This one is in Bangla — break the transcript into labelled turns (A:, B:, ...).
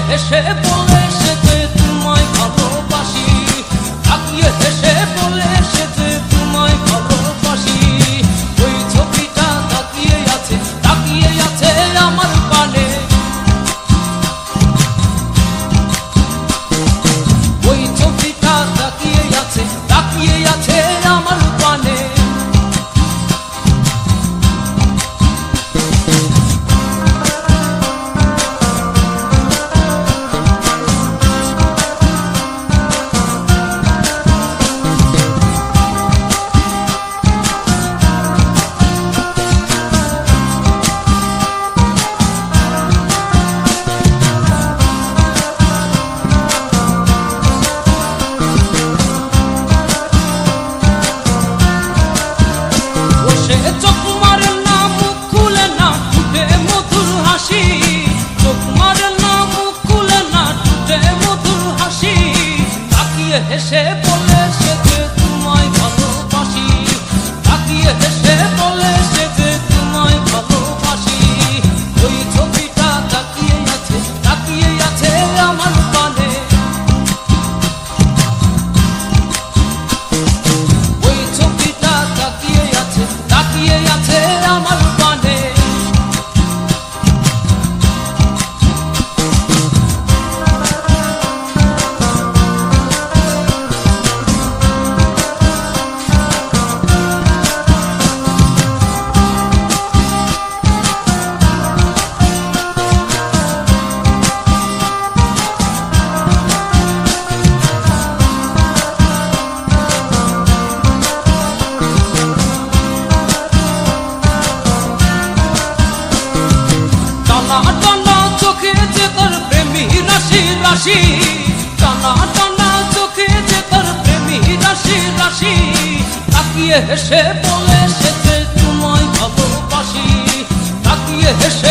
A: হেসে বলে সে যে তোমায় ভালোবাসি, তাকিয়ে হেসে বলে সে যে তোমায় ভালোবাসি। ওই ছবিটা তাকিয়ে আছে আমার পানে, ওই ছবিটা তাকিয়ে আছে আমার পানে। হেসে বলে সে যে তোমায় ভালোবাসি, তাকিয়ে হেসে বলে সে যে তোমায় ভালোবাসি। ওই ছবিটা তাকিয়ে আছে আমার পানে, ওই ছবিটা তাকিয়ে আছে আমার পানে। টানা চোখে যে তার প্রেমী রাশি রাশি, টানা চোখে যে তার প্রেমী রাশি রাশি। তাকিয়ে হেসে বলে সে যে তোমায় ভালোবাসি, তাকিয়ে হেসে